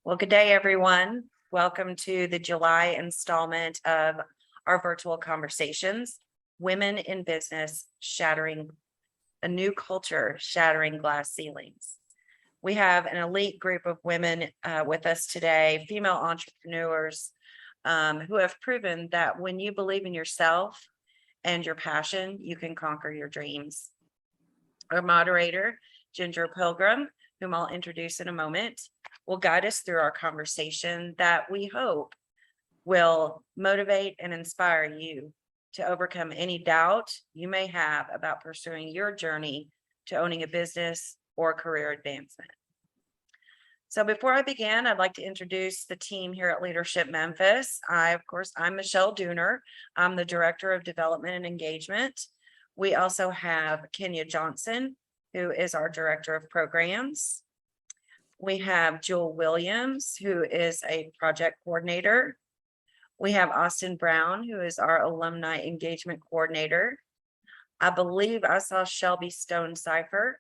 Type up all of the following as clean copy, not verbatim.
Well, good day, everyone. Welcome to the July installment of our virtual conversations, Women in Business, Shattering a New Culture, Shattering Glass Ceilings. We have an elite group of women with us today, female entrepreneurs who have proven that when you believe in yourself and your passion, you can conquer your dreams. Our moderator, Ginger Pilgrim, whom I'll introduce in a moment, will guide us through our conversation that we hope will motivate and inspire you to overcome any doubt you may have about pursuing your journey to owning a business or career advancement. So before I begin, I'd like to introduce the team here at Leadership Memphis. I'm Michelle Dooner. I'm the Director of Development and Engagement. We also have Kenya Johnson, who is our Director of Programs. We have Jewel Williams, who is a project coordinator. We have Austin Brown, who is our alumni engagement coordinator. I believe I saw Shelby Stone Cipher,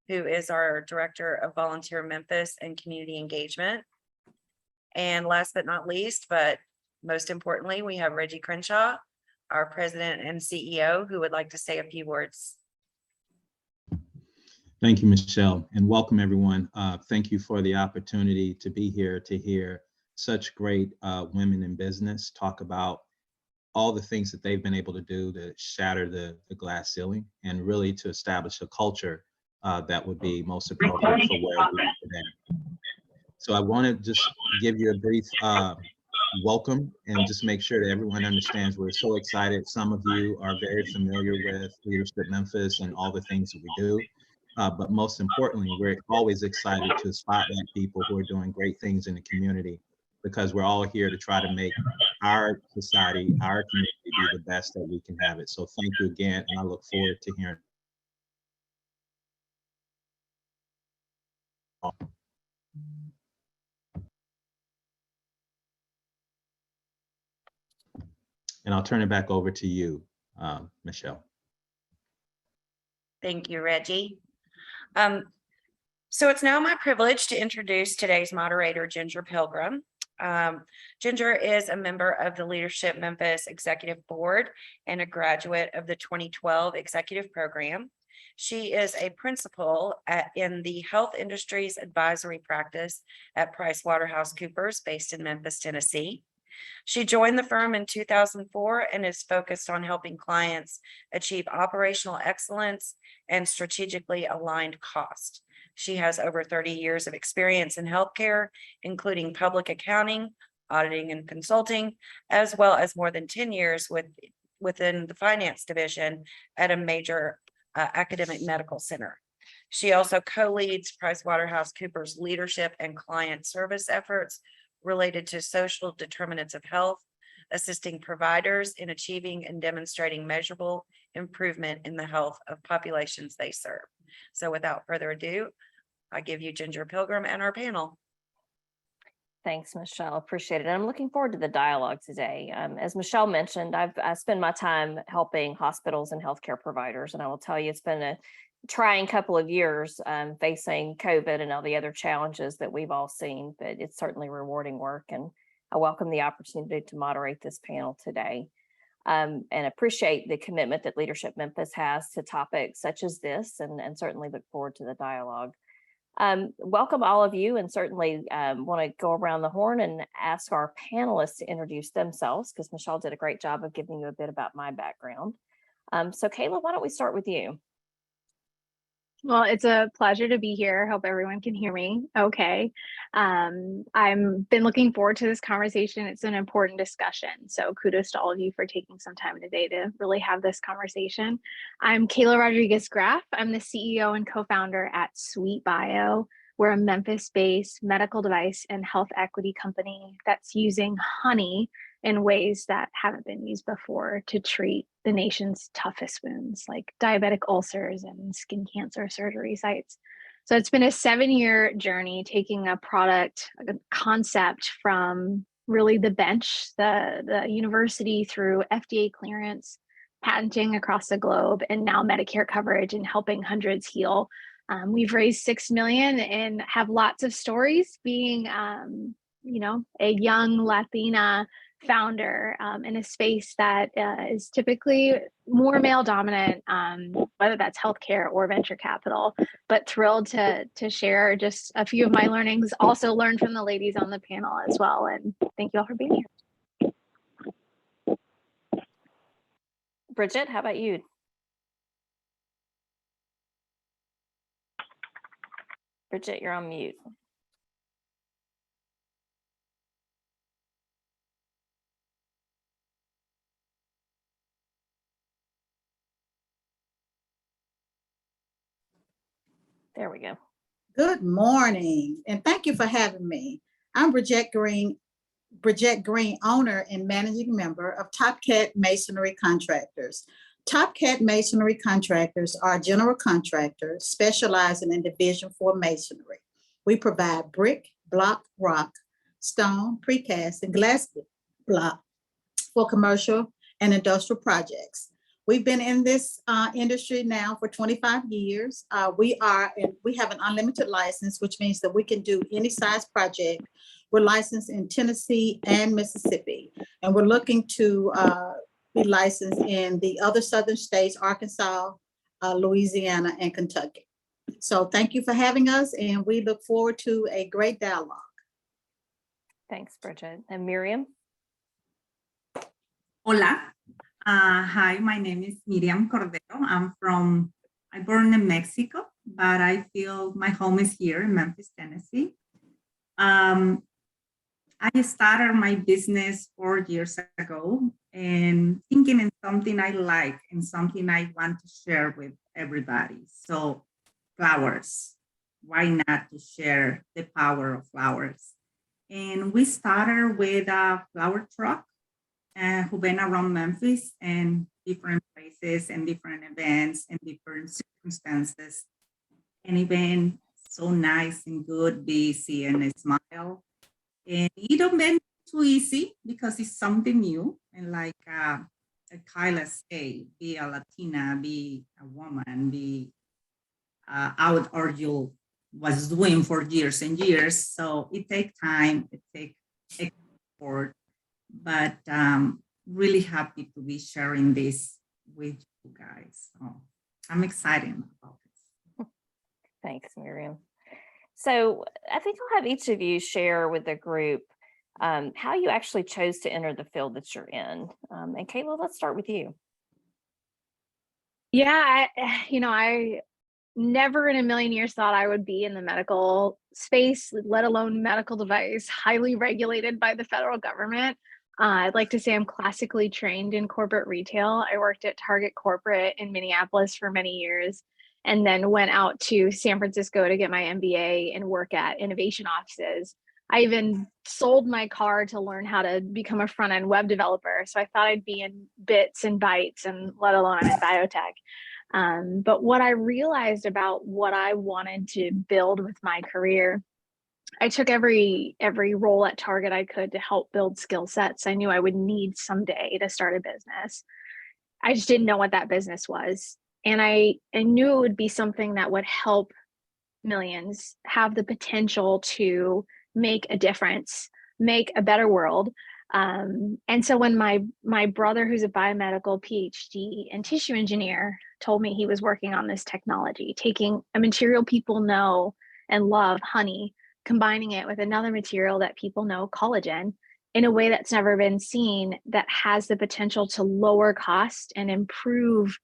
who is our Director of Volunteer Memphis and Community Engagement. And last but not least, but most importantly, we have Reggie Crenshaw, our President and CEO, who would like to say a few words. Thank you, Michelle, and welcome everyone. Thank you for the opportunity to be here to hear such great women in business talk about all the things that they've been able to do to shatter the glass ceiling and really to establish a culture that would be most appropriate for where we are today. So I want to just give you a brief welcome and just make sure that everyone understands we're so excited. Some of you are very familiar with Leadership Memphis and all the things that we do. But most importantly, we're always excited to spotlight people who are doing great things in the community because we're all here to try to make our society, our community be the best that we can have it. So thank you again, and I look forward to hearing. And I'll turn it back over to you, Michelle. Thank you, Reggie. So it's now my privilege to introduce today's moderator, Ginger Pilgrim. Ginger is a member of the Leadership Memphis Executive Board and a graduate of the 2012 Executive Program. She is a principal in the Health Industries Advisory Practice at PricewaterhouseCoopers, based in Memphis, Tennessee. She joined the firm in 2004 and is focused on helping clients achieve operational excellence and strategically aligned cost. She has over 30 years of experience in healthcare, including public accounting, auditing, and consulting, as well as more than 10 years within the finance division at a major academic medical center. She also co-leads PricewaterhouseCoopers leadership and client service efforts related to social determinants of health, assisting providers in achieving and demonstrating measurable improvement in the health of populations they serve. So without further ado, I give you Ginger Pilgrim and our panel. Thanks, Michelle. Appreciate it. And I'm looking forward to the dialogue today. As Michelle mentioned, I spend my time helping hospitals and healthcare providers, and I will tell you it's been a trying couple of years facing COVID and all the other challenges that we've all seen, but it's certainly rewarding work. And I welcome the opportunity to moderate this panel today and appreciate the commitment that Leadership Memphis has to topics such as this, and certainly look forward to the dialogue. Welcome all of you, and certainly want to go around the horn and ask our panelists to introduce themselves because Michelle did a great job of giving you a bit about my background. So Kayla, why don't we start with you? Well, it's a pleasure to be here. Hope everyone can hear me okay. I've been looking forward to this conversation. It's an important discussion. So kudos to all of you for taking some time today to really have this conversation. I'm Kayla Rodriguez-Graff. I'm the CEO and co-founder at Sweet Bio. We're a Memphis-based medical device and health equity company that's using honey in ways that haven't been used before to treat the nation's toughest wounds, like diabetic ulcers and skin cancer surgery sites. So it's been a 7-year journey taking a product, a concept from really the bench, the university through FDA clearance, patenting across the globe, and now Medicare coverage and helping hundreds heal We've raised 6 million and have lots of stories being, a young Latina founder in a space that is typically more male dominant, whether that's healthcare or venture capital, but thrilled to share just a few of my learnings, also learned from the ladies on the panel as well. And thank you all for being here. Bridget, how about you? Bridget, you're on mute. There we go. Good morning, and thank you for having me. I'm Bridget Green, owner and managing member of Top Cat Masonry Contractors. Top Cat Masonry Contractors are general contractors specializing in Division 4 masonry. We provide brick, block, rock, stone, precast, and glass block for commercial and industrial projects. We've been in this industry now for 25 years. We have an unlimited license, which means that we can do any size project. We're licensed in Tennessee and Mississippi, and we're looking to be licensed in the other southern states, Arkansas, Louisiana, and Kentucky. So thank you for having us, and we look forward to a great dialogue. Thanks, Bridget. And Miriam? Hola. Hi, my name is Miriam Cordero. I'm born in Mexico, but I feel my home is here in Memphis, Tennessee. I started my business 4 years ago and thinking in something I like and something I want to share with everybody. So flowers, why not to share the power of flowers? And we started with a flower truck who been around Memphis and different places and different events and different circumstances. And it been so nice and good, busy and a smile. And it don't been too easy because it's something new. And like Kyla say, be a Latina, be a woman, be out or you was doing for years and years. So it takes time, it takes effort. But really happy to be sharing this with you guys. So I'm excited about this. Thanks, Miriam. So I think I'll have each of you share with the group how you actually chose to enter the field that you're in. And Kayla, let's start with you. Yeah, I never in a million years thought I would be in the medical space, let alone medical device, highly regulated by the federal government. I'd like to say I'm classically trained in corporate retail. I worked at Target Corporate in Minneapolis for many years, and then went out to San Francisco to get my MBA and work at innovation offices. I even sold my car to learn how to become a front-end web developer. So I thought I'd be in bits and bytes, and let alone I'm in biotech. But what I realized about what I wanted to build with my career, I took every role at Target I could to help build skill sets I knew I would need someday to start a business. I just didn't know what that business was. And I knew it would be something that would help millions have the potential to make a difference, make a better world. And so when my brother, who's a biomedical PhD and tissue engineer, told me he was working on this technology, taking a material people know and love, honey, combining it with another material that people know, collagen, in a way that's never been seen, that has the potential to lower cost and improve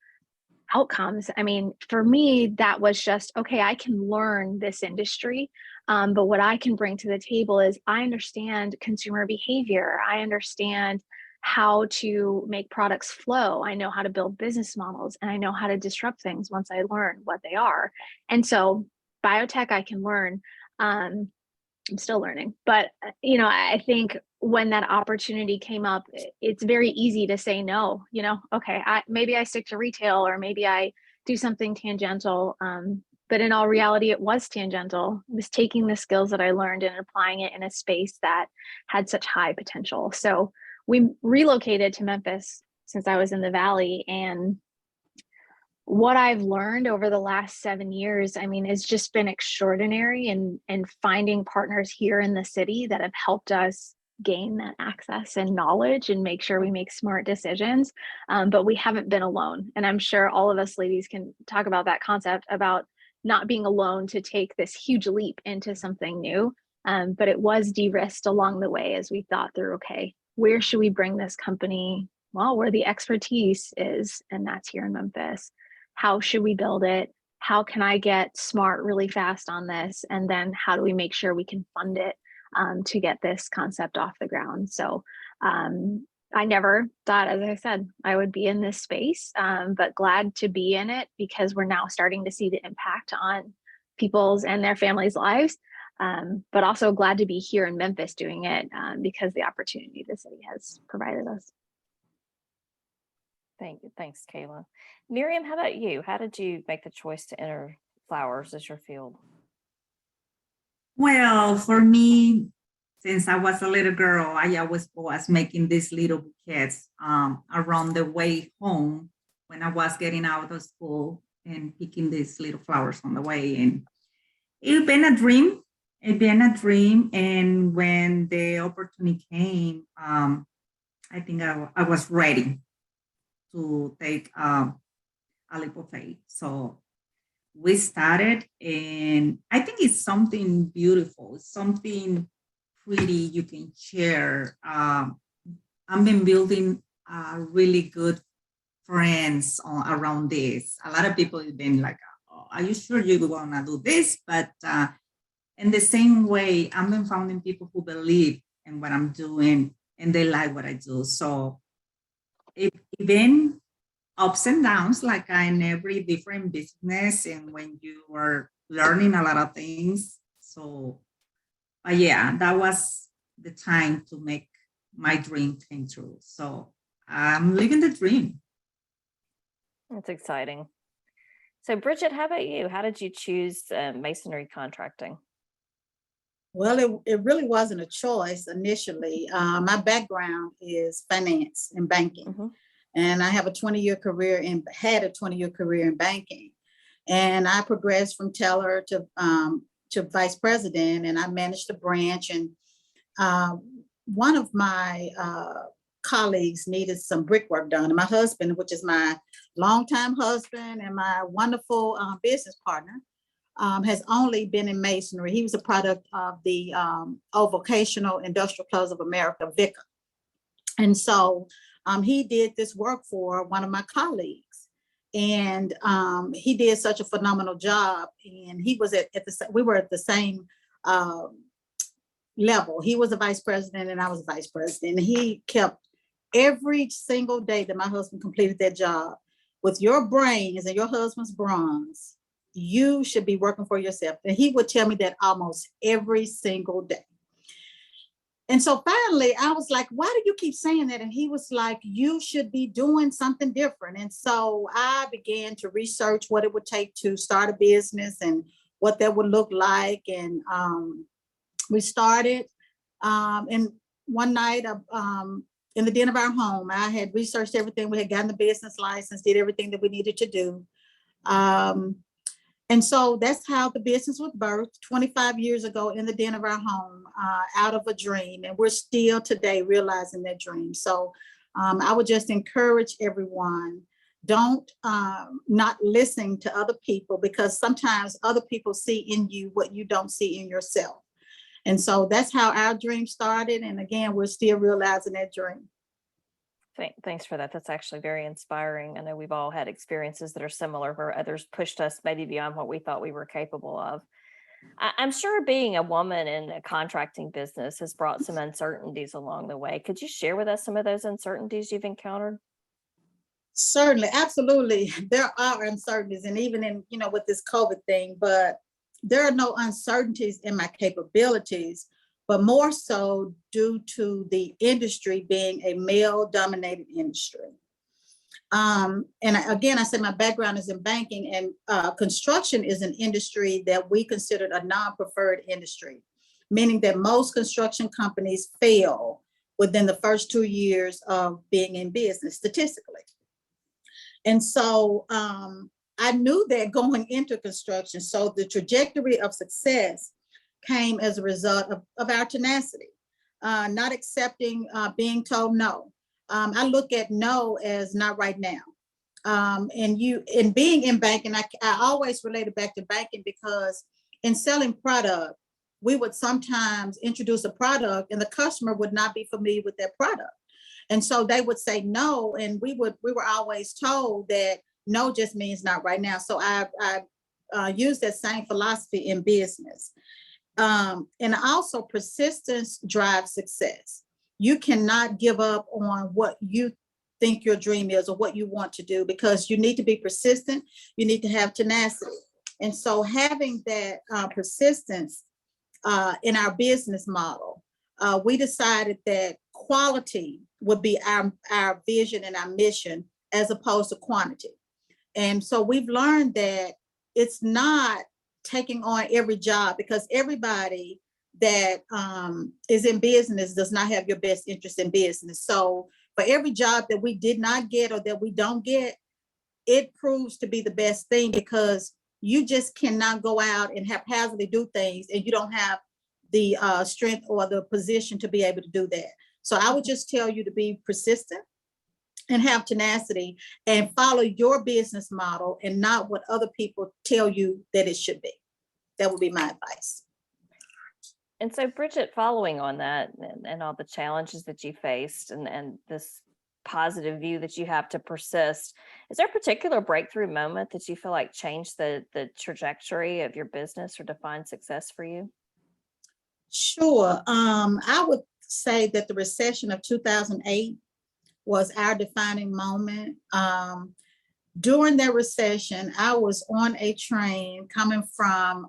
outcomes. I mean, for me, that was just, okay, I can learn this industry. But what I can bring to the table is I understand consumer behavior. I understand how to make products flow. I know how to build business models, and I know how to disrupt things once I learn what they are. And so biotech, I can learn. I'm still learning, but I think when that opportunity came up, it's very easy to say no. Okay, maybe I stick to retail, or maybe I do something tangential. But in all reality, it was tangential. It was taking the skills that I learned and applying it in a space that had such high potential. So we relocated to Memphis since I was in the Valley, and what I've learned over the last 7 years, I mean, it's just been extraordinary, and finding partners here in the city that have helped us gain that access and knowledge and make sure we make smart decisions. But we haven't been alone. And I'm sure all of us ladies can talk about that concept about not being alone to take this huge leap into something new. But it was de-risked along the way as we thought through, okay, where should we bring this company? Well, where the expertise is, and that's here in Memphis. How should we build it? How can I get smart really fast on this? And then how do we make sure we can fund it to get this concept off the ground? So I never thought, as I said, I would be in this space, but glad to be in it because we're now starting to see the impact on people's and their families' lives. But also glad to be here in Memphis doing it because the opportunity the city has provided us. Thank you. Thanks, Kayla. Miriam, how about you? How did you make the choice to enter flowers as your field? Well, for me, since I was a little girl, I always was making these little bouquets around the way home when I was getting out of school and picking these little flowers on the way. And it's been a dream. It's been a dream. And when the opportunity came, I think I was ready to take a leap of faith. So we started, and I think it's something beautiful. It's something pretty you can share. I've been building really good friends around this. A lot of people have been like, oh, are you sure you want to do this? But in the same way, I've been finding people who believe in what I'm doing and they like what I do. So it's been ups and downs like in every different business and when you are learning a lot of things. So yeah, that was the time to make my dream come true. So I'm living the dream. That's exciting. So Bridget, how about you? How did you choose masonry contracting? Well, it really wasn't a choice initially. My background is finance and banking. Mm-hmm. And I have a 20-year career and had a 20-year career in banking. And I progressed from teller to vice president, and I managed a branch. And one of my colleagues needed some brickwork done. And my husband, which is my longtime husband and my wonderful business partner, has only been in masonry. He was a product of the Vocational Industrial Clubs of America, VICA. And so he did this work for one of my colleagues, and he did such a phenomenal job. And he was we were at the same level. He was a vice president and I was a vice president. And he kept every single day that my husband completed that job, with your brains and your husband's bronze, you should be working for yourself. And he would tell me that almost every single day. And so finally, I was like, why do you keep saying that? And he was like, you should be doing something different. And so I began to research what it would take to start a business and what that would look like. And we started. And one night in the den of our home, I had researched everything. We had gotten the business license, did everything that we needed to do. And so that's how the business was birthed 25 years ago in the den of our home, out of a dream. And we're still today realizing that dream. So I would just encourage everyone, don't not listen to other people, because sometimes other people see in you what you don't see in yourself. And so that's how our dream started. And again, we're still realizing that dream. Thanks for that. That's actually very inspiring. I know we've all had experiences that are similar where others pushed us maybe beyond what we thought we were capable of. I'm sure being a woman in a contracting business has brought some uncertainties along the way. Could you share with us some of those uncertainties you've encountered? Certainly, absolutely. There are uncertainties, and even in, with this COVID thing, but there are no uncertainties in my capabilities, but more so due to the industry being a male-dominated industry. And again, I said my background is in banking, and construction is an industry that we considered a non-preferred industry, meaning that most construction companies fail within the first 2 years of being in business statistically. And so I knew that going into construction. So the trajectory of success came as a result of our tenacity, not accepting being told no. I look at no as not right now. And being in banking, I always related back to banking because in selling product, we would sometimes introduce a product and the customer would not be familiar with that product. And so they would say no, and we were always told that no just means not right now. So I use that same philosophy in business. And also persistence drives success. You cannot give up on what you think your dream is or what you want to do, because you need to be persistent. You need to have tenacity. And so having that persistence in our business model, we decided that quality would be our vision and our mission as opposed to quantity. And so we've learned that it's not taking on every job, because everybody that is in business does not have your best interest in business. So for every job that we did not get or that we don't get, it proves to be the best thing, because you just cannot go out and haphazardly do things and you don't have the strength or the position to be able to do that. So I would just tell you to be persistent and have tenacity and follow your business model and not what other people tell you that it should be. That would be my advice. And so, Bridget, following on that and all the challenges that you faced and this positive view that you have to persist, is there a particular breakthrough moment that you feel like changed the trajectory of your business or defined success for you? Sure. I would say that the recession of 2008 was our defining moment. During that recession, I was on a train coming from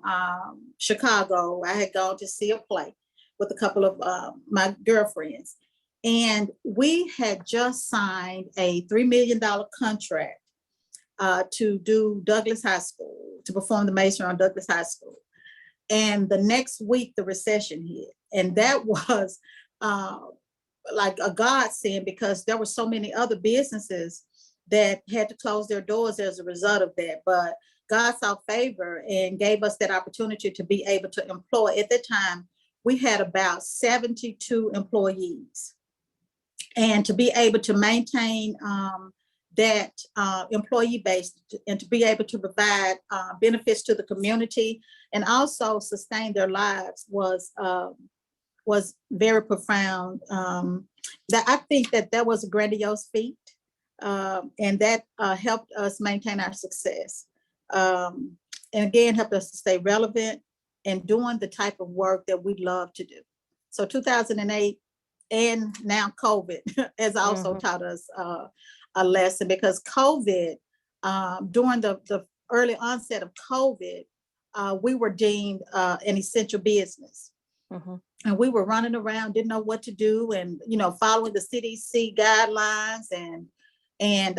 Chicago. I had gone to see a play with a couple of my girlfriends. And we had just signed a $3 million contract to do Douglas High School, to perform the masonry on Douglas High School. And the next week, the recession hit. And that was like a godsend, because there were so many other businesses that had to close their doors as a result of that. But God saw favor and gave us that opportunity to be able to employ. At that time, we had about 72 employees. And to be able to maintain that employee base and to be able to provide benefits to the community and also sustain their lives was very profound. That I think that was a grandiose feat, and that helped us maintain our success. And again, helped us to stay relevant and doing the type of work that we love to do. So 2008 and now COVID has also taught us a lesson, because COVID, during the early onset of COVID, we were deemed an essential business. And we were running around, didn't know what to do, and following the CDC guidelines and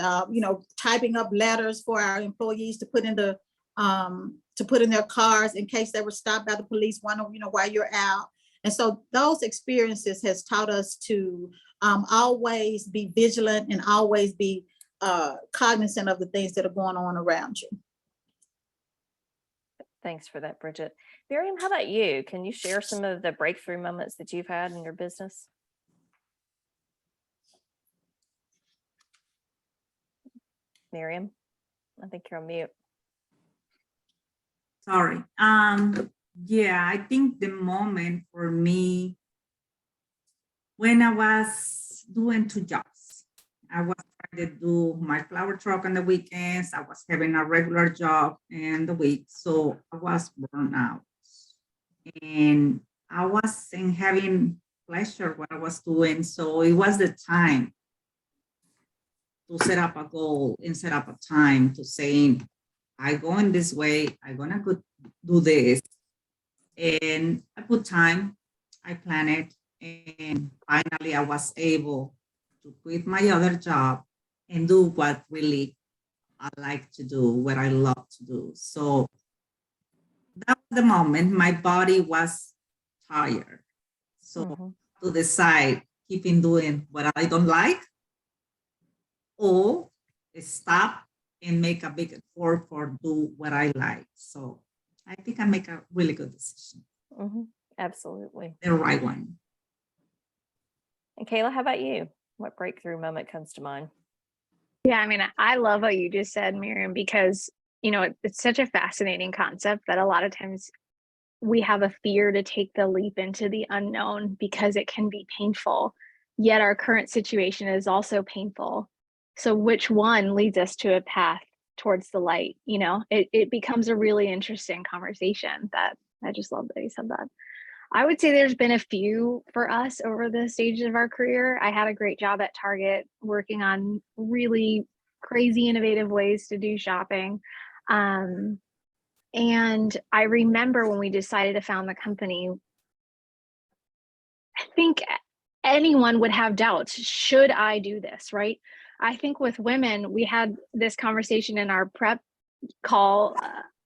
typing up letters for our employees to put in their cars in case they were stopped by the police, wondering why you're out. And so those experiences has taught us to always be vigilant and always be cognizant of the things that are going on around you. Thanks for that, Bridget. Miriam, how about you? Can you share some of the breakthrough moments that you've had in your business? Miriam, I think you're on mute. Sorry. Yeah, I think the moment for me when I was doing two jobs, I was trying to do my flower truck on the weekends. I was having a regular job in the week, so I was burned out, and I wasn't having pleasure what I was doing. So it was the time to set up a goal and set up a time to saying, I go in this way, I'm gonna go do this. And I put time, I plan it, and finally I was able to quit my other job and do what really I like to do, what I love to do. So that was the moment my body was tired. So to decide, keeping doing what I don't like, or stop and make a big effort for do what I like. So I think I make a really good decision, Absolutely. the right one. And Kayla, how about you? What breakthrough moment comes to mind? Yeah, I mean, I love what you just said, Miriam, because, it's such a fascinating concept that a lot of times we have a fear to take the leap into the unknown because it can be painful. Yet our current situation is also painful. So which one leads us to a path towards the light? It becomes a really interesting conversation. That I just love that you said that. I would say there's been a few for us over the stages of our career. I had a great job at Target working on really crazy innovative ways to do shopping. And I remember when we decided to found the company, I think anyone would have doubts. Should I do this, right? I think with women, we had this conversation in our prep call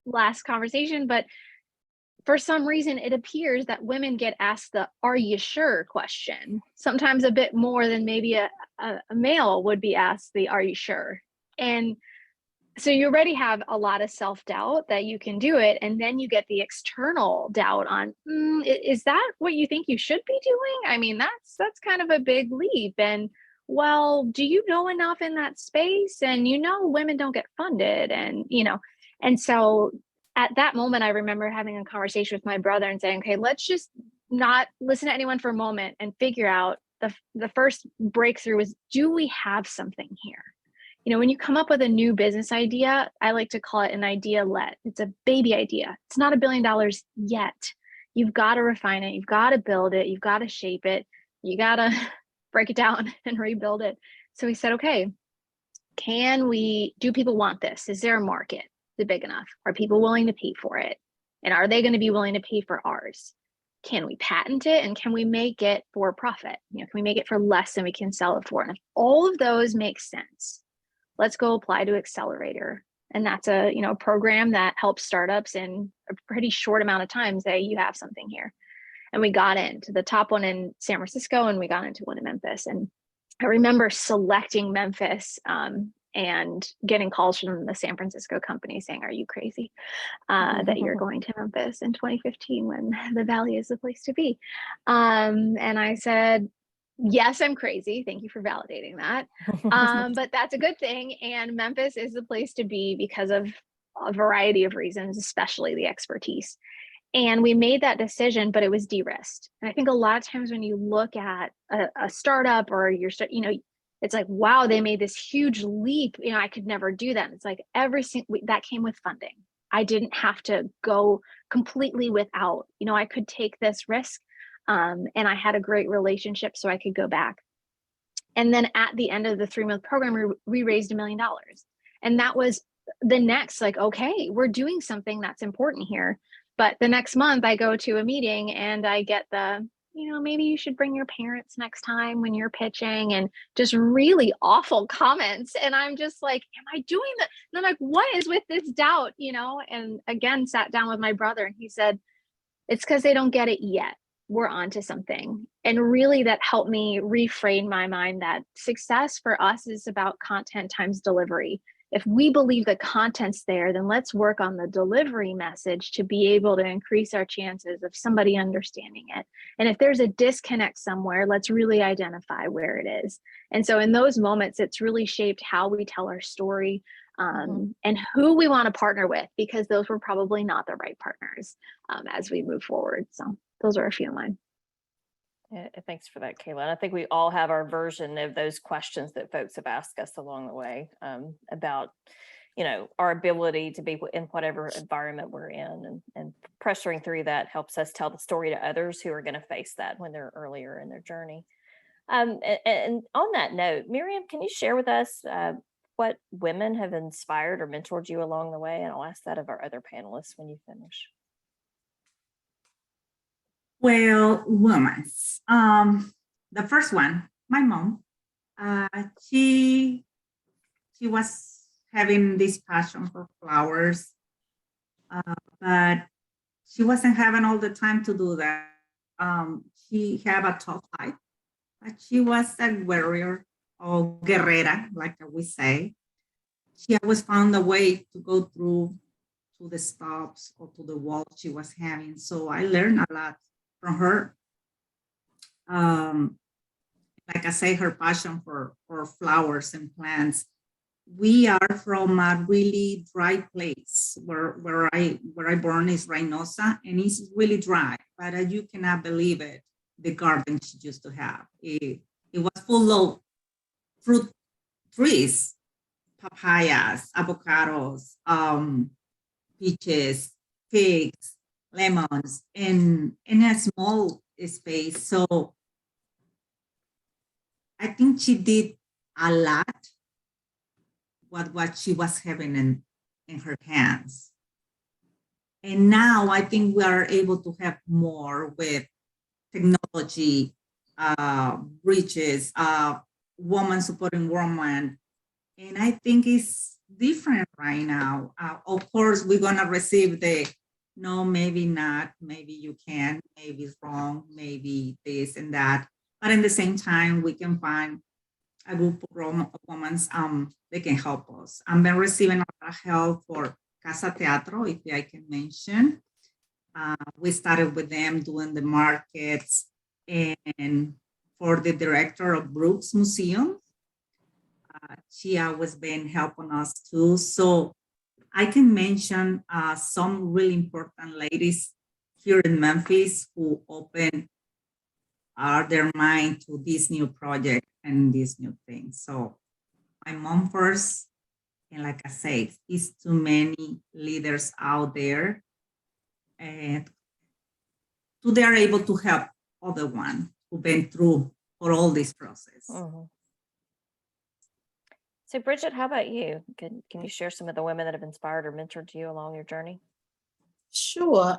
last conversation, but for some reason, it appears that women get asked the "Are you sure?" question, sometimes a bit more than maybe a male would be asked the "Are you sure?" And so you already have a lot of self-doubt that you can do it, and then you get the external doubt on, is that what you think you should be doing? I mean, that's kind of a big leap. And well, do you know enough in that space? And women don't get funded, and so at that moment, I remember having a conversation with my brother and saying, okay, let's just not listen to anyone for a moment and figure out the first breakthrough is, do we have something here? When you come up with a new business idea, I like to call it an idea-let. It's a baby idea. It's not $1 billion yet. You've got to refine it. You've got to build it. You've got to shape it. You got to break it down and rebuild it. So we said, okay, do people want this? Is there a market? Is it big enough? Are people willing to pay for it? And are they going to be willing to pay for ours? Can we patent it? And can we make it for profit? Can we make it for less than we can sell it for? And if all of those make sense, let's go apply to Accelerator. And that's a program that helps startups in a pretty short amount of time say, you have something here. And we got into the top one in San Francisco, and we got into one in Memphis. And I remember selecting Memphis and getting calls from the San Francisco company saying, are you crazy that you're going to Memphis in 2015 when the Valley is the place to be? And I said, yes, I'm crazy. Thank you for validating that. But that's a good thing. And Memphis is the place to be because of a variety of reasons, especially the expertise. And we made that decision, but it was de-risked. And I think a lot of times when you look at a startup or it's like, wow, they made this huge leap. I could never do that. And it's like that came with funding. I didn't have to go completely without, I could take this risk. And I had a great relationship, so I could go back. And then at the end of the 3-month program, we raised $1 million. And that was the next, okay, we're doing something that's important here. But the next month I go to a meeting and I get maybe you should bring your parents next time when you're pitching, and just really awful comments. And I'm just like, am I doing that? And I'm like, what is with this doubt? And again, sat down with my brother and he said, it's because they don't get it yet. We're onto something. And really that helped me reframe my mind that success for us is about content times delivery. If we believe the content's there, then let's work on the delivery message to be able to increase our chances of somebody understanding it. And if there's a disconnect somewhere, let's really identify where it is. And so in those moments, it's really shaped how we tell our story, and who we want to partner with, because those were probably not the right partners as we move forward. So those are a few of mine. Yeah, thanks for that, Kayla. And I think we all have our version of those questions that folks have asked us along the way about, our ability to be in whatever environment we're in, and pressuring through that helps us tell the story to others who are going to face that when they're earlier in their journey. And on that note, Miriam, can you share with us what women have inspired or mentored you along the way? And I'll ask that of our other panelists when you finish. Well, women. The first one, my mom. She was having this passion for flowers, but she wasn't having all the time to do that. She had a tough life, but she was a warrior or guerrera, like we say. she always found a way to go through to the stops or to the wall she was having. So I learned a lot from her. Like I say, her passion for flowers and plants. We are from a really dry place where I born is Reynosa, and it's really dry, but you cannot believe it. The garden she used to have, it was full of fruit trees, papayas, avocados, peaches, figs, lemons, in a small space. So I think she did a lot what she was having in her hands. And now I think we are able to have more with technology, bridges, woman supporting woman. And I think it's different right now. Of course, we're gonna receive the, no, maybe not, maybe you can, maybe it's wrong, maybe this and that. But at the same time, we can find a group of women, they can help us. I've been receiving a lot of help for Casa Teatro, if I can mention. We started with them doing the markets, and for the director of Brooks Museum, she always been helping us too. So I can mention some really important ladies here in Memphis who open their mind to this new project and these new things. So my mom first, and like I said, it's too many leaders out there, and they're able to help other one who've been through for all this process. Mhm. So Bridget, how about you? Can you share some of the women that have inspired or mentored you along your journey? Sure.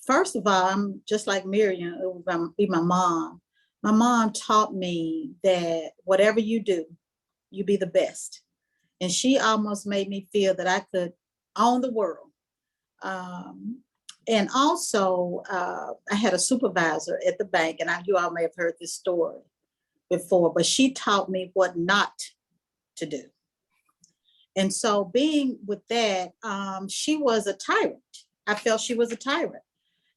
First of all, I'm just like Miriam, it would be my mom. My mom taught me that whatever you do, you be the best. And she almost made me feel that I could own the world. And also, I had a supervisor at the bank, and you all may have heard this story before, but she taught me what not to do. And so being with that, she was a tyrant. I felt she was a tyrant.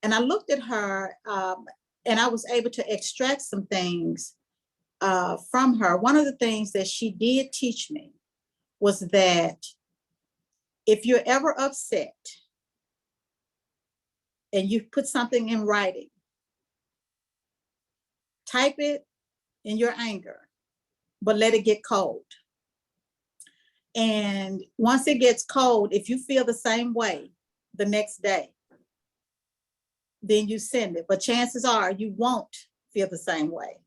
And I looked at her, and I was able to extract some things from her. One of the things that she did teach me was that if you're ever upset and you put something in writing, type it in your anger, but let it get cold. And once it gets cold, if you feel the same way the next day, then you send it. But chances are you won't feel the same way.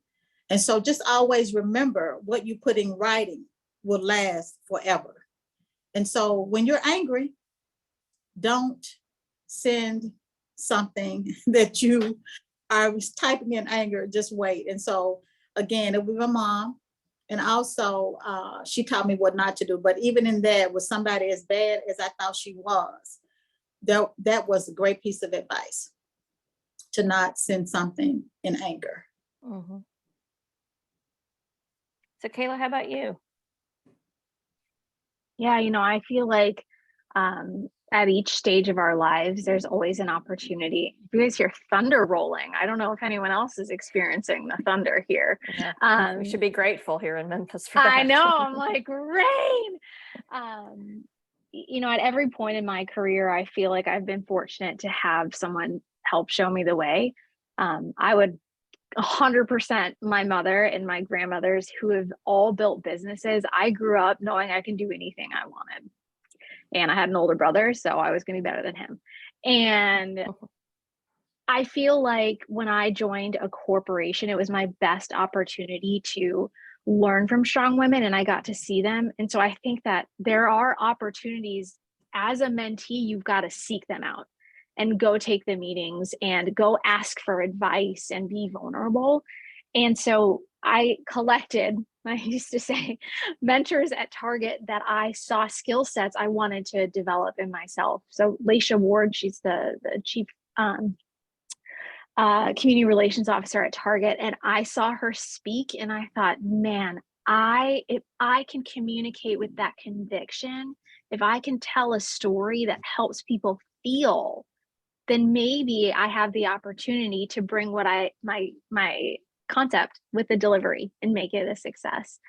And so just always remember what you put in writing will last forever. And so when you're angry, don't send something that you are typing in anger, just wait. And so again, it was my mom. And also she taught me what not to do. But even in that, with somebody as bad as I thought she was, that was a great piece of advice, to not send something in anger. Mm-hmm. So Kayla, how about you? Yeah, I feel like at each stage of our lives, there's always an opportunity. If you guys hear thunder rolling, I don't know if anyone else is experiencing the thunder here. Yeah, we should be grateful here in Memphis for that. I know, I'm like, rain. At every point in my career, I feel like I've been fortunate to have someone help show me the way. I would 100% my mother and my grandmothers, who have all built businesses. I grew up knowing I can do anything I wanted. And I had an older brother, so I was going to be better than him. And I feel like when I joined a corporation, it was my best opportunity to learn from strong women, and I got to see them. And so I think that there are opportunities as a mentee, you've got to seek them out and go take the meetings and go ask for advice and be vulnerable. And so I used to say, mentors at Target that I saw skill sets I wanted to develop in myself. So Laisha Ward, she's the chief community relations officer at Target. And I saw her speak and I thought, man, if I can communicate with that conviction, if I can tell a story that helps people feel, then maybe I have the opportunity to bring what my concept with the delivery and make it a success.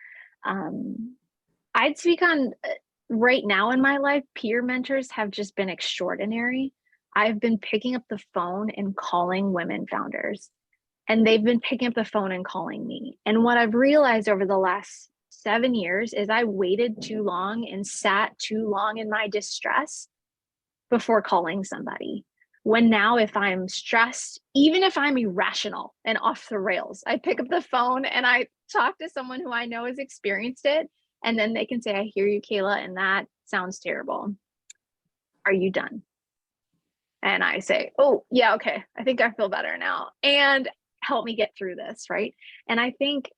I'd speak on right now in my life, peer mentors have just been extraordinary. I've been picking up the phone and calling women founders, and they've been picking up the phone and calling me. And what I've realized over the last 7 years is I waited too long and sat too long in my distress before calling somebody. When now, if I'm stressed, even if I'm irrational and off the rails, I pick up the phone and I talk to someone who I know has experienced it. And then they can say, I hear you, Kayla, and that sounds terrible. Are you done? And I say, oh, yeah, okay, I think I feel better now. And help me get through this, right? And I think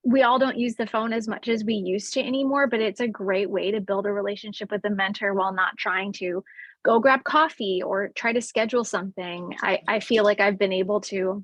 we all don't use the phone as much as we used to anymore, but it's a great way to build a relationship with a mentor while not trying to go grab coffee or try to schedule something. I feel like I've been able to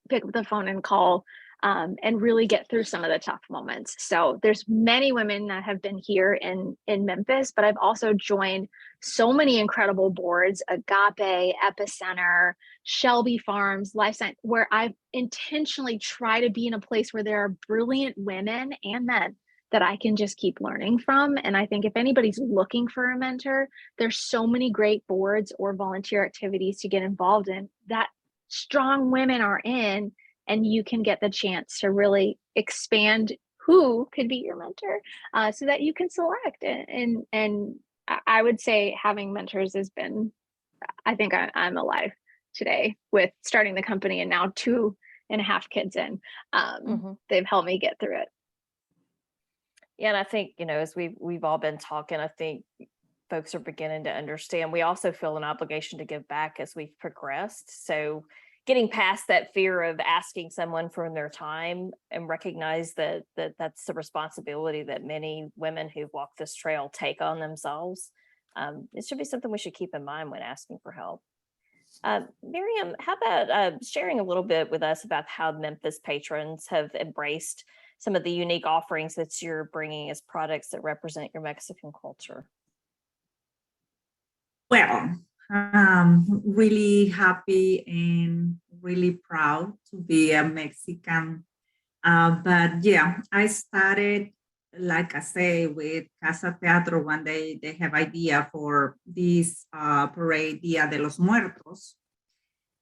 pick up the phone and call and really get through some of the tough moments. So there's many women that have been here in Memphis, but I've also joined so many incredible boards, Agape, Epicenter, Shelby Farms, Life Science, where I've intentionally tried to be in a place where there are brilliant women and men that I can just keep learning from. And I think if anybody's looking for a mentor, there's so many great boards or volunteer activities to get involved in that strong women are in, and you can get the chance to really expand who could be your mentor so that you can select. And I would say having mentors has been, I think I'm alive today with starting the company and now 2.5 kids in. They've helped me get through it. Yeah, and I think, as we've all been talking, I think folks are beginning to understand. We also feel an obligation to give back as we've progressed. So getting past that fear of asking someone for their time and recognize that that's the responsibility that many women who've walked this trail take on themselves. It should be something we should keep in mind when asking for help. Miriam, how about sharing a little bit with us about how Memphis patrons have embraced some of the unique offerings that you're bringing as products that represent your Mexican culture? Well, really happy and really proud to be a Mexican. But yeah, I started, like I say, with Casa Teatro. One day they have idea for this parade, Dia de los Muertos.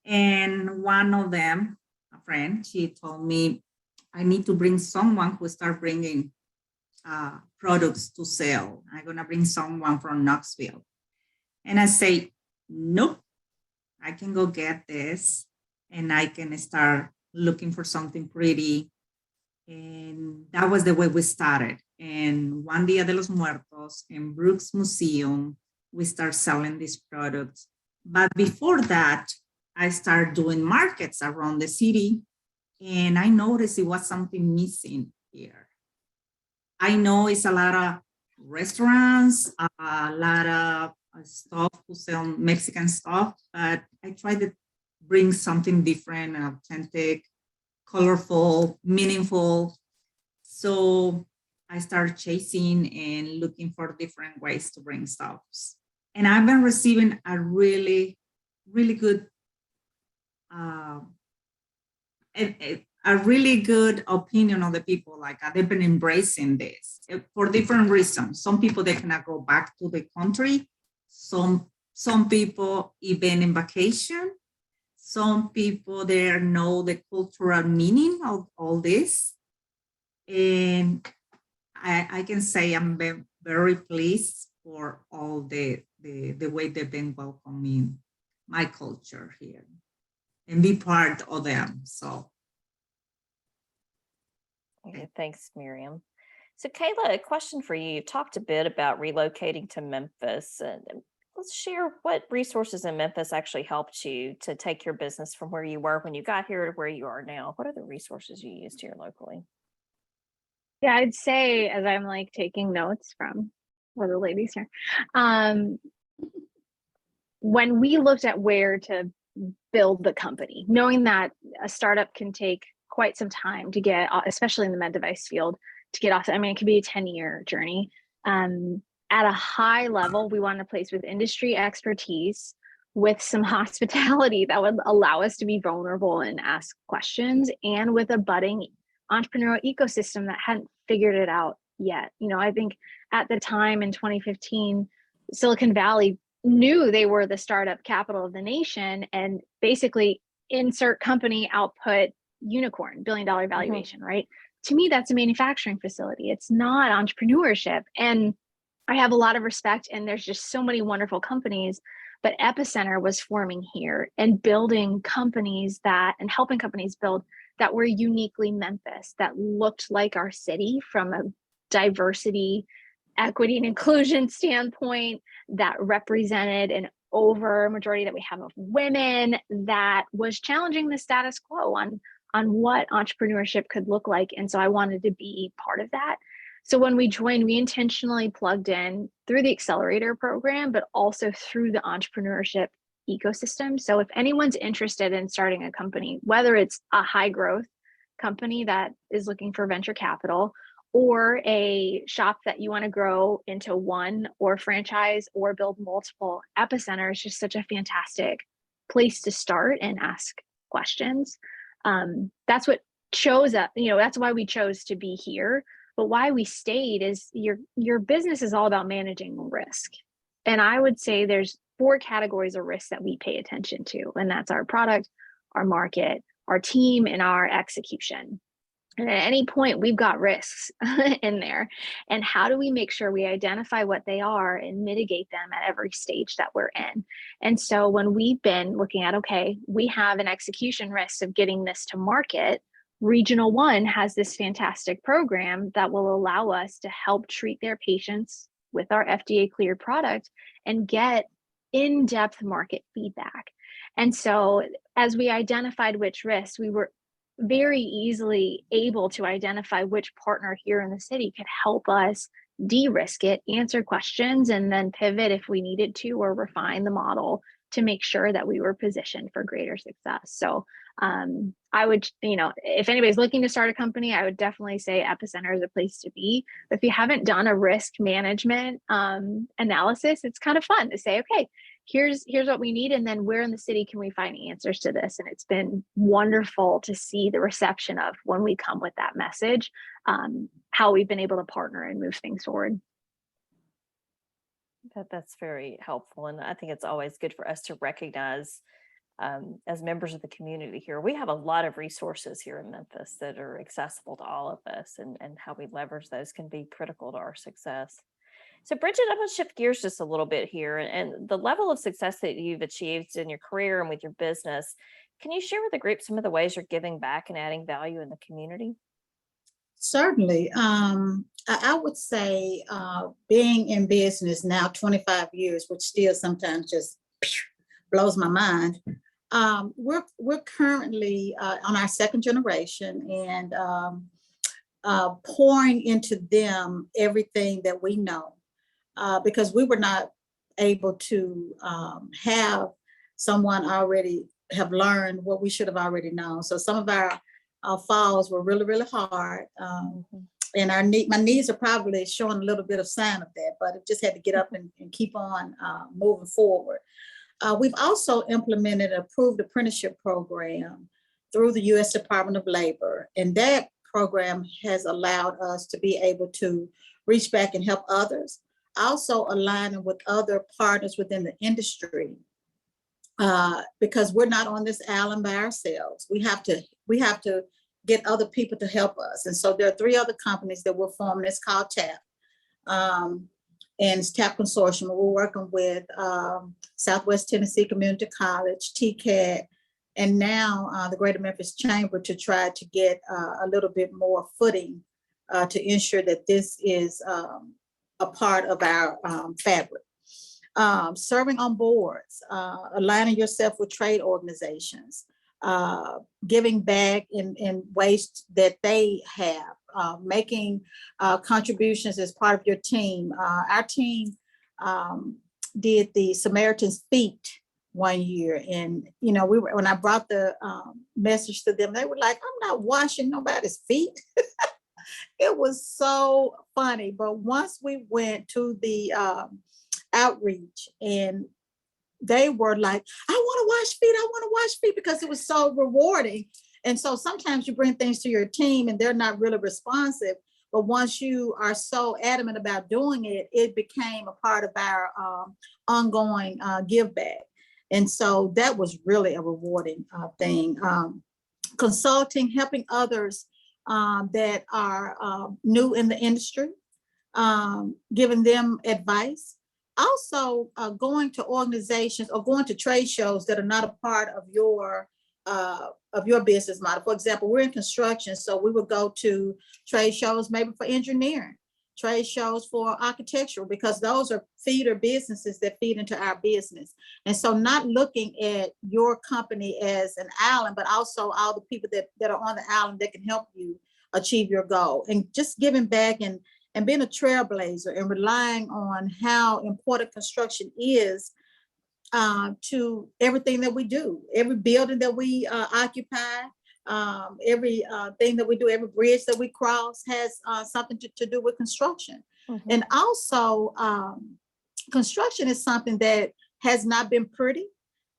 And one of them, a friend, she told me, I need to bring someone who start bringing products to sell. I'm going to bring someone from Knoxville. And I say, nope, I can go get this and I can start looking for something pretty. And that was the way we started. And one Dia de los Muertos in Brooks Museum, we start selling these products. But before that, I started doing markets around the city. And I noticed it was something missing here. I know it's a lot of restaurants, a lot of stuff who sell Mexican stuff, but I tried to bring something different, authentic, colorful, meaningful. So I started chasing and looking for different ways to bring stuff. And I've been receiving a really, really good a really good opinion of the people. Like they've been embracing this for different reasons. Some people, they cannot go back to the country. Some people even in vacation. Some people there know the cultural meaning of all this. And I can say I'm very pleased for all the way they've been welcoming my culture here and be part of them. So. Okay, thanks, Miriam. So Kayla, a question for you. You talked a bit about relocating to Memphis. And let's share what resources in Memphis actually helped you to take your business from where you were when you got here to where you are now. What are the resources you used here locally? Yeah, I'd say, as I'm like taking notes from one of the ladies here, when we looked at where to build the company, knowing that a startup can take quite some time to get, especially in the med device field, to get off. I mean, it could be a 10-year journey. At a high level, we want a place with industry expertise, with some hospitality that would allow us to be vulnerable and ask questions, and with a budding entrepreneurial ecosystem that hadn't figured it out yet. You know, I think at the time in 2015, Silicon Valley knew they were the startup capital of the nation, and basically insert company output unicorn, billion-dollar valuation, right? To me, that's a manufacturing facility. It's not entrepreneurship. And I have a lot of respect, and there's just so many wonderful companies, but Epicenter was forming here and building companies and helping companies build that were uniquely Memphis, that looked like our city from a diversity, equity, and inclusion standpoint, that represented an over majority that we have of women, that was challenging the status quo on what entrepreneurship could look like. And so I wanted to be part of that. So when we joined, we intentionally plugged in through the accelerator program, but also through the entrepreneurship ecosystem. So if anyone's interested in starting a company, whether it's a high growth company that is looking for venture capital, or a shop that you want to grow into one or franchise or build multiple, Epicenter is just such a fantastic place to start and ask questions. That's what shows up, you know, that's why we chose to be here. But why we stayed is your business is all about managing risk. And I would say there's 4 categories of risk that we pay attention to, and that's our product, our market, our team, and our execution. And at any point, we've got risks in there. And how do we make sure we identify what they are and mitigate them at every stage that we're in? And so when we've been looking at, okay, we have an execution risk of getting this to market, Regional One has this fantastic program that will allow us to help treat their patients with our FDA cleared product and get in-depth market feedback. And so as we identified which risks, we were very easily able to identify which partner here in the city could help us de-risk it, answer questions, and then pivot if we needed to, or refine the model to make sure that we were positioned for greater success. So I would, you know, if anybody's looking to start a company, I would definitely say Epicenter is a place to be. But if you haven't done a risk management analysis, it's kind of fun to say, okay, here's what we need, and then where in the city can we find answers to this? And it's been wonderful to see the reception of when we come with that message, how we've been able to partner and move things forward. That's very helpful. And I think it's always good for us to recognize as members of the community here, we have a lot of resources here in Memphis that are accessible to all of us, and how we leverage those can be critical to our success. So Bridget, I'm going to shift gears just a little bit here, and the level of success that you've achieved in your career and with your business. Can you share with the group some of the ways you're giving back and adding value in the community? Certainly. I would say being in business now 25 years, which still sometimes just blows my mind. We're currently on our 2nd generation, and pouring into them everything that we know, because we were not able to have someone already have learned what we should have already known. So some of our falls were really, really hard. And my knees are probably showing a little bit of sign of that, but it just had to get up and keep on moving forward. We've also implemented an approved apprenticeship program through the U.S. Department of Labor. And that program has allowed us to be able to reach back and help others, also aligning with other partners within the industry, because we're not on this island by ourselves. We have to get other people to help us. And so there are 3 other companies that we're forming. It's called TAP. And it's TAP Consortium. We're working with Southwest Tennessee Community College, TCAT, and now the Greater Memphis Chamber to try to get a little bit more footing to ensure that this is a part of our fabric. Serving on boards, aligning yourself with trade organizations, giving back in ways that they have, making contributions as part of your team. Our team did the Samaritan's Feet one year, and when I brought the message to them, they were like, "I'm not washing nobody's feet." It was so funny. But once we went to the outreach, and they were like, I want to wash feet. I want to wash feet, because it was so rewarding. And so sometimes you bring things to your team and they're not really responsive. But once you are so adamant about doing it, it became a part of our ongoing give back. And so that was really a rewarding thing. Consulting, helping others that are new in the industry, giving them advice. Also, going to organizations or going to trade shows that are not a part of your business model. For example, we're in construction, so we would go to trade shows maybe for engineering, trade shows for architectural, because those are feeder businesses that feed into our business. And so not looking at your company as an island, but also all the people that are on the island that can help you achieve your goal, and just giving back and being a trailblazer and relying on how important construction is to everything that we do, every building that we occupy, every thing that we do, every bridge that we cross has something to do with construction. Mhm. And also, construction is something that has not been pretty.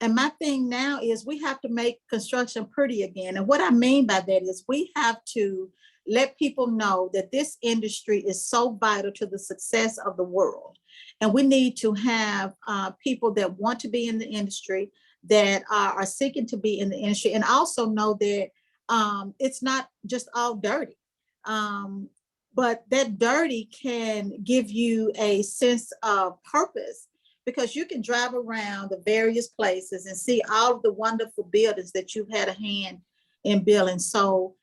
And my thing now is we have to make construction pretty again. And what I mean by that is we have to let people know that this industry is so vital to the success of the world. And we need to have people that want to be in the industry, that are seeking to be in the industry, and also know that it's not just all dirty. But that dirty can give you a sense of purpose, because you can drive around the various places and see all of the wonderful buildings that you've had a hand in building. So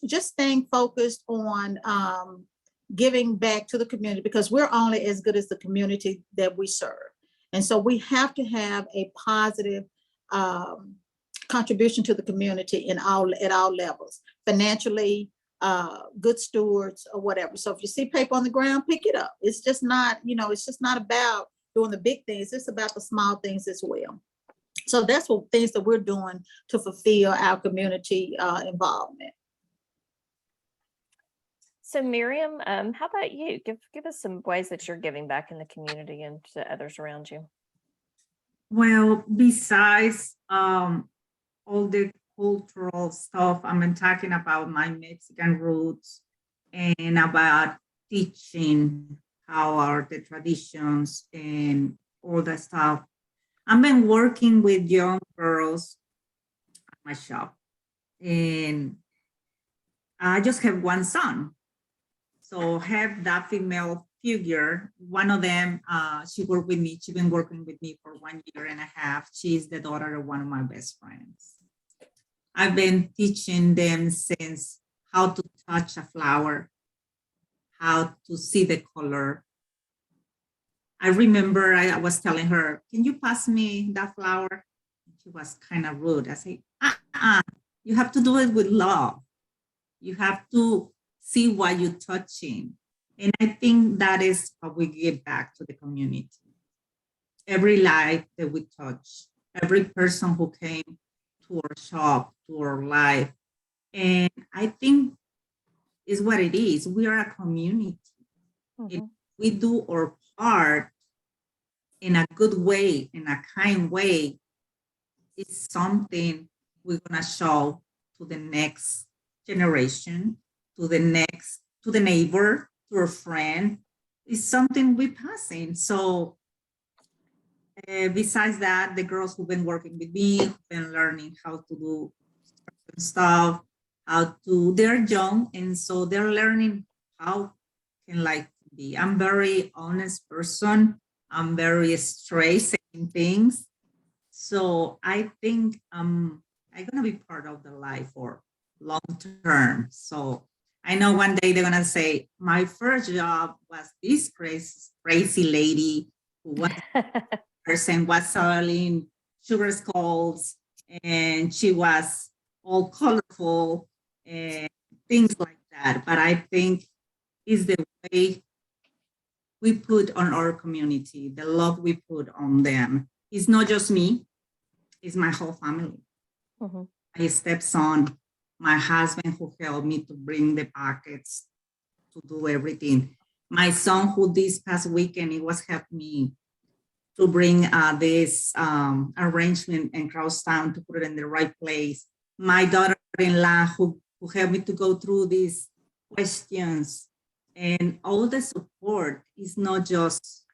just staying focused on giving back to the community, because we're only as good as the community that we serve. And so we have to have a positive contribution to the community at all levels, financially, good stewards or whatever. So if you see paper on the ground, pick it up. It's just not, it's just not about doing the big things. It's about the small things as well. So that's what things that we're doing to fulfill our community involvement. So Miriam, how about you? Give us some ways that you're giving back in the community and to others around you. Well, besides all the cultural stuff, I've been talking about my Mexican roots and about teaching how are the traditions and all that stuff. I've been working with young girls at my shop, and I just have one son. So have that female figure. One of them, she worked with me. She's been working with me for 1.5 years. She's the daughter of one of my best friends. I've been teaching them since how to touch a flower, how to see the color. I remember I was telling her, can you pass me that flower? She was kind of rude. I said, you have to do it with love. You have to see what you're touching. And I think that is how we give back to the community. Every life that we touch, every person who came to our shop, to our life. And I think is what it is. We are a community. Mm-hmm. If we do our part in a good way, in a kind way, it's something we're gonna show to the next generation, to the neighbor, to a friend. It's something we're passing. So besides that, the girls who've been working with me, who've been learning how to do certain stuff, they're young, and so they're learning how can life be. I'm very honest person. I'm very straight saying things. So I think I'm gonna be part of the life for long term. So I know one day they're gonna say, my first job was this crazy lady who was person was selling sugar skulls, and she was all colorful and things like that. But I think is the way we put on our community, the love we put on them. It's not just me, it's my whole family. Mm-hmm. My stepson, my husband who helped me to bring the packets, to do everything. My son who this past weekend, he was helping me to bring this arrangement and Crosstown to put it in the right place. My daughter-in-law who helped me to go through these questions, and all the support is not just,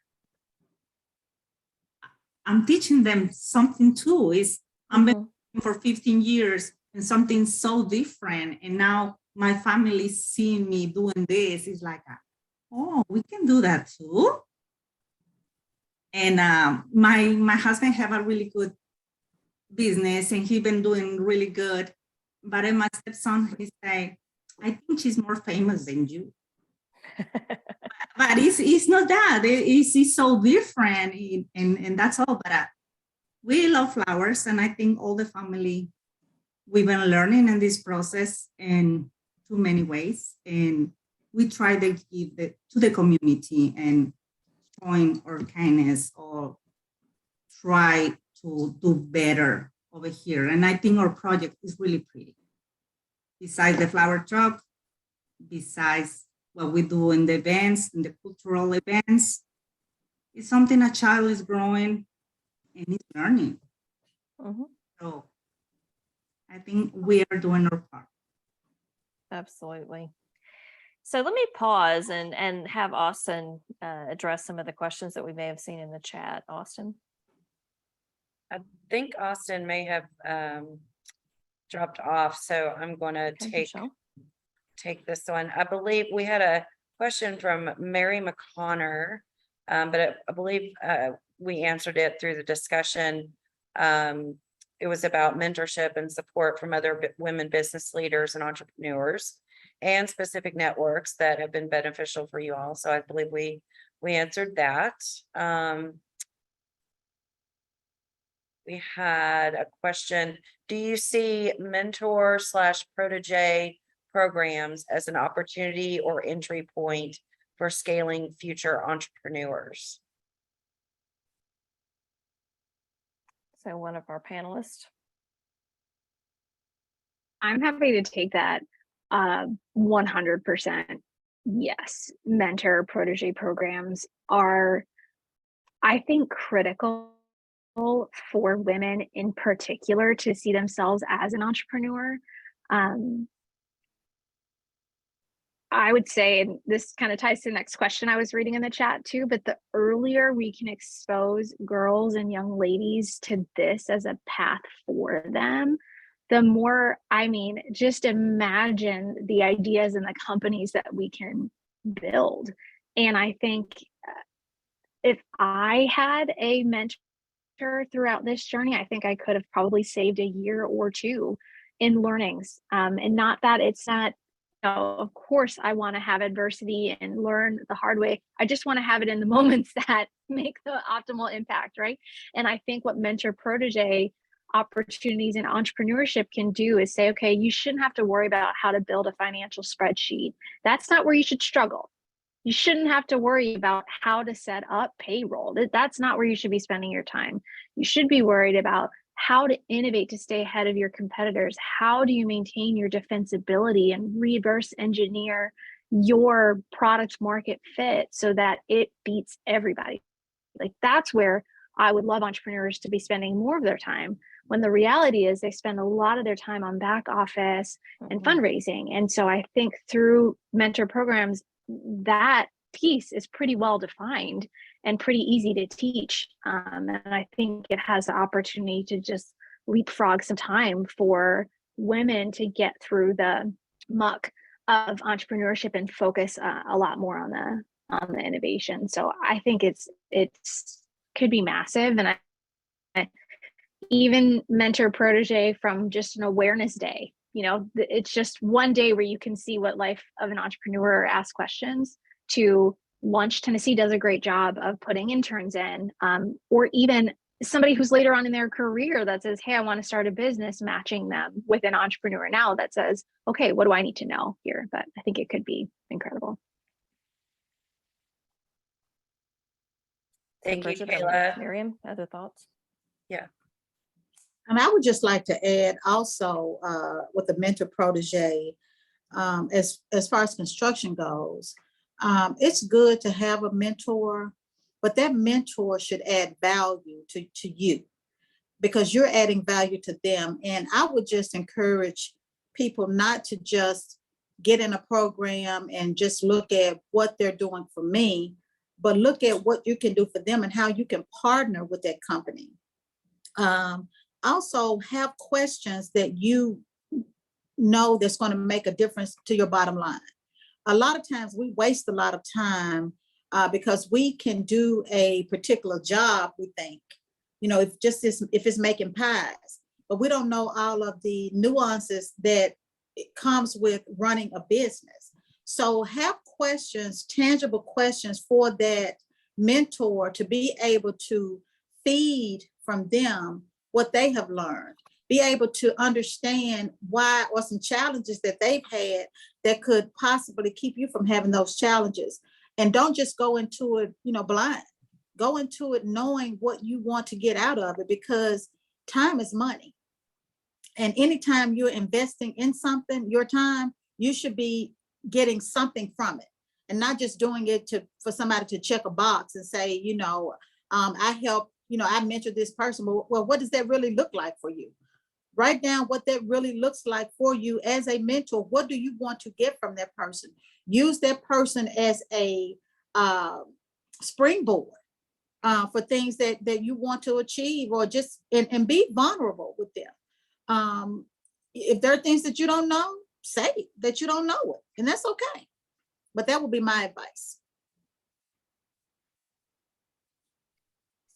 I'm teaching them something too. I'm been for 15 years and something so different. And now my family seeing me doing this is like, oh, we can do that too. And my husband have a really good business and he been doing really good. But my stepson, he say, I think she's more famous than you. But it's not that. It's so different, and that's all. But we love flowers, and I think all the family, we've been learning in this process in too many ways, and we try to give to the community and showing our kindness or try to do better over here. And I think our project is really pretty. Besides the flower truck, besides what we do in the events, in the cultural events, it's something a child is growing and is learning. So I think we are doing our part. Absolutely. So let me pause and have Austin address some of the questions that we may have seen in the chat. Austin. I think Austin may have dropped off, so I'm going to take this one. I believe we had a question from Mary McConnor, but I believe we answered it through the discussion. It was about mentorship and support from other women business leaders and entrepreneurs and specific networks that have been beneficial for you all. So I believe we answered that. We had a question. Do you see mentor/protege programs as an opportunity or entry point for scaling future entrepreneurs? So one of our panelists. I'm happy to take that 100%. Yes, mentor protege programs are, I think, critical for women in particular to see themselves as an entrepreneur. I would say, and this kind of ties to the next question I was reading in the chat too, but the earlier we can expose girls and young ladies to this as a path for them, the more, I mean, just imagine the ideas and the companies that we can build. And I think if I had a mentor throughout this journey, I think I could have probably saved a year or two in learnings. And not that it's not, of course, I want to have adversity and learn the hard way. I just want to have it in the moments that make the optimal impact, right? And I think what mentor protege opportunities in entrepreneurship can do is say, okay, you shouldn't have to worry about how to build a financial spreadsheet. That's not where you should struggle. You shouldn't have to worry about how to set up payroll. That's not where you should be spending your time. You should be worried about how to innovate to stay ahead of your competitors. How do you maintain your defensibility and reverse engineer your product market fit so that it beats everybody? Like, that's where I would love entrepreneurs to be spending more of their time, when the reality is they spend a lot of their time on back office and fundraising. And so I think through mentor programs, that piece is pretty well defined and pretty easy to teach. And I think it has the opportunity to just leapfrog some time for women to get through the muck of entrepreneurship and focus a lot more on the innovation. So I think it's could be massive. And I even mentor protege from just an awareness day. You know, it's just one day where you can see what life of an entrepreneur, ask questions, to Launch Tennessee does a great job of putting interns in, or even somebody who's later on in their career that says, hey, I want to start a business, matching them with an entrepreneur now that says, okay, what do I need to know here? But I think it could be incredible. Thank you, Bridget or Kayla. Miriam, other thoughts? Yeah. And I would just like to add also with the mentor protege, as far as construction goes, it's good to have a mentor, but that mentor should add value to you because you're adding value to them. And I would just encourage people not to just get in a program and just look at what they're doing for me, but look at what you can do for them and how you can partner with that company. Also have questions that you know that's going to make a difference to your bottom line. A lot of times we waste a lot of time because we can do a particular job, we think, if it's making pies, but we don't know all of the nuances that it comes with running a business. So have questions, tangible questions for that mentor to be able to feed from them what they have learned, be able to understand why or some challenges that they've had that could possibly keep you from having those challenges. And don't just go into it, blind. Go into it knowing what you want to get out of it, because time is money. And anytime you're investing in something, your time, you should be getting something from it and not just doing it for somebody to check a box and say, I help, I mentored this person. Well, what does that really look like for you? Write down what that really looks like for you as a mentor. What do you want to get from that person? Use that person as a springboard for things that you want to achieve, or just and be vulnerable with them. If there are things that you don't know, say that you don't know it, and that's okay. But that would be my advice.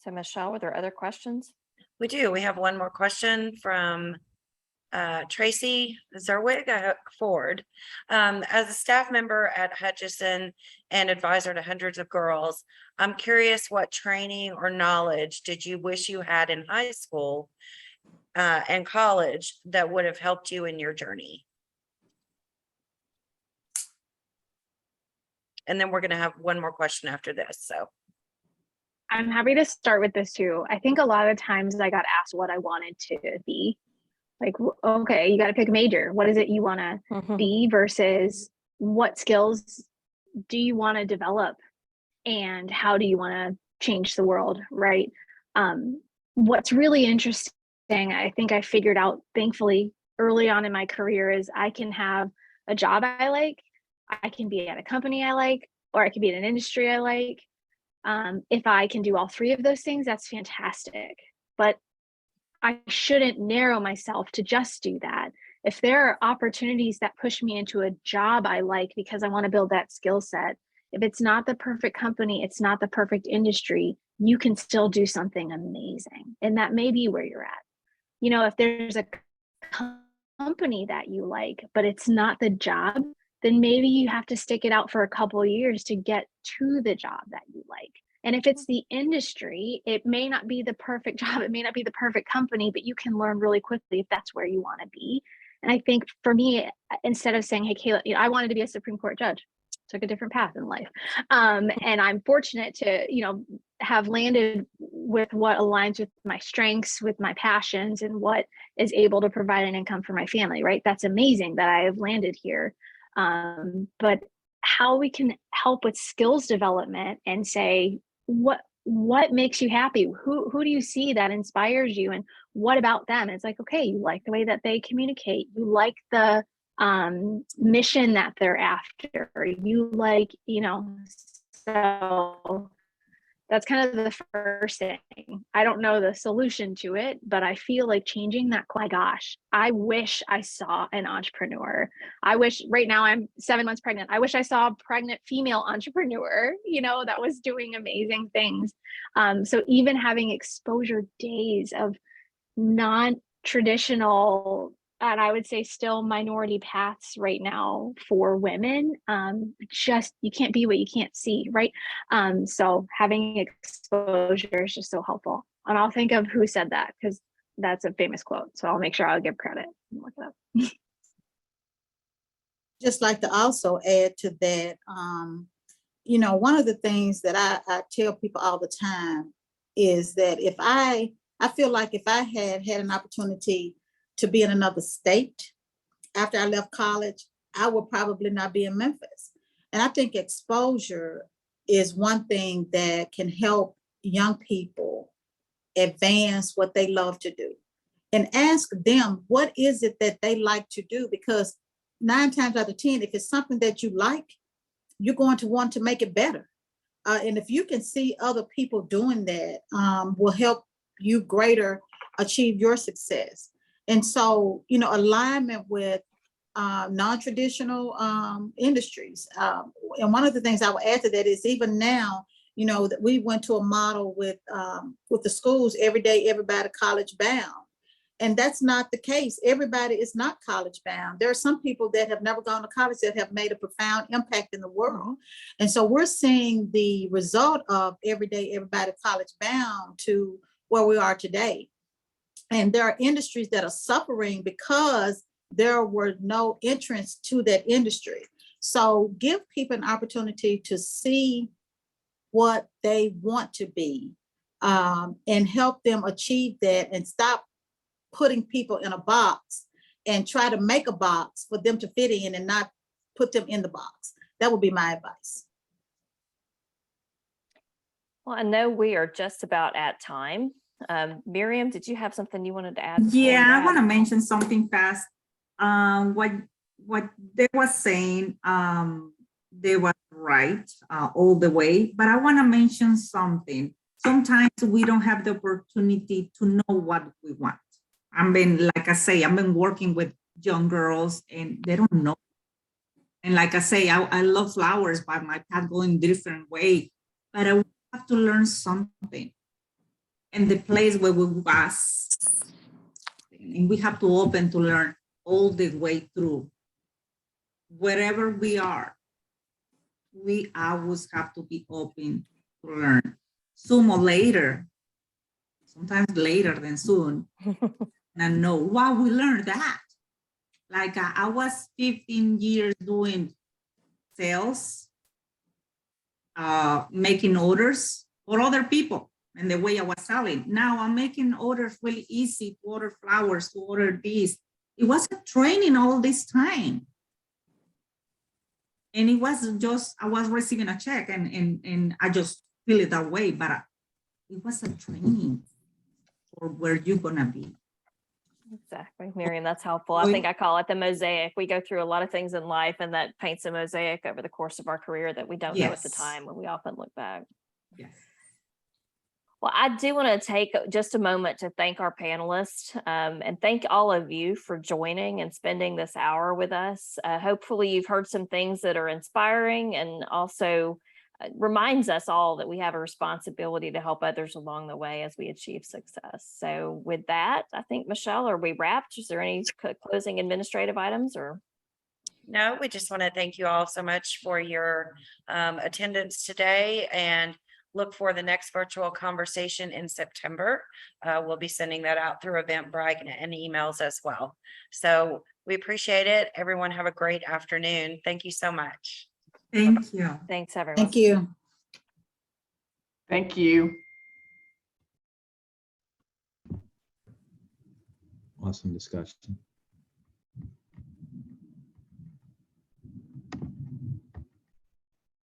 So Michelle, were there other questions? We do. We have one more question from Tracy Zerwig Ford. As a staff member at Hutchison and advisor to hundreds of girls, I'm curious what training or knowledge did you wish you had in high school and college that would have helped you in your journey? And then we're going to have one more question after this. So I'm happy to start with this too. I think a lot of times I got asked what I wanted to be. Like, okay, you got to pick a major. What is it you want to be versus what skills do you want to develop and how do you want to change the world, right? What's really interesting, I think I figured out, thankfully, early on in my career is I can have a job I like, I can be at a company I like, or I can be in an industry I like. If I can do all three of those things, that's fantastic. But I shouldn't narrow myself to just do that. If there are opportunities that push me into a job I like because I want to build that skill set, if it's not the perfect company, it's not the perfect industry, you can still do something amazing. And that may be where you're at. If there's a company that you like, but it's not the job, then maybe you have to stick it out for a couple of years to get to the job that you like. And if it's the industry, it may not be the perfect job, it may not be the perfect company, but you can learn really quickly if that's where you want to be. And I think for me, instead of saying, hey, Kayla, I wanted to be a Supreme Court judge, took a different path in life. And I'm fortunate to, have landed with what aligns with my strengths, with my passions, and what is able to provide an income for my family, right? That's amazing that I have landed here. But how we can help with skills development and say, what makes you happy? Who do you see that inspires you? And what about them? It's like, okay, you like the way that they communicate. You like the mission that they're after. You like, so that's kind of the first thing. I don't know the solution to it, but I feel like changing that. My gosh, I wish I saw an entrepreneur. I wish right now I'm 7 months pregnant. I wish I saw a pregnant female entrepreneur, that was doing amazing things. So even having exposure days of non-traditional, and I would say still minority paths right now for women, you can't be what you can't see, right? So having exposure is just so helpful. And I'll think of who said that, because that's a famous quote. So I'll make sure I'll give credit and look it up. Just like to also add to that, one of the things that I tell people all the time is that if I I feel like if I had an opportunity to be in another state after I left college, I would probably not be in Memphis. And I think exposure is one thing that can help young people advance what they love to do. And ask them, what is it that they like to do? Because 9 times out of 10, if it's something that you like, you're going to want to make it better. And if you can see other people doing that, will help you greater achieve your success. And so, alignment with non-traditional industries. And one of the things I will add to that is even now, that we went to a model with the schools, every day, everybody college bound. And that's not the case. Everybody is not college bound. There are some people that have never gone to college that have made a profound impact in the world. And so we're seeing the result of every day, everybody college bound to where we are today. And there are industries that are suffering because there were no entrants to that industry. So give people an opportunity to see what they want to be, and help them achieve that, and stop putting people in a box and try to make a box for them to fit in and not put them in the box. That would be my advice. Well, I know we are just about at time. Miriam, did you have something you wanted to add? Yeah, I want to mention something fast. What they were saying, they were right all the way, but I want to mention something. Sometimes we don't have the opportunity to know what we want. I've been working with young girls and they don't know. And like I say, I love flowers, but my path going different way. But I have to learn something. And the place where we was, and we have to open to learn all the way through. Wherever we are, we always have to be open to learn. Sooner or later, sometimes later than soon. And I know, wow, we learned that. Like I was 15 years doing sales, making orders for other people and the way I was selling. Now I'm making orders really easy to order flowers, to order this. It was a training all this time. And it wasn't just, I was receiving a check and I just feel it that way, but it was a training for where you're gonna be. Exactly, Miriam, that's helpful. I think I call it the mosaic. We go through a lot of things in life and that paints a mosaic over the course of our career that we don't know at the time when we often look back. Yes. Well, I do want to take just a moment to thank our panelists and thank all of you for joining and spending this hour with us. Hopefully you've heard some things that are inspiring and also reminds us all that we have a responsibility to help others along the way as we achieve success. So with that, I think, Michelle, are we wrapped? Is there any closing administrative items or? No, we just want to thank you all so much for your attendance today and look for the next virtual conversation in September. We'll be sending that out through Eventbrite and emails as well. So we appreciate it. Everyone have a great afternoon. Thank you so much. Thank you. Thanks, everyone. Thank you. Thank you. Awesome discussion.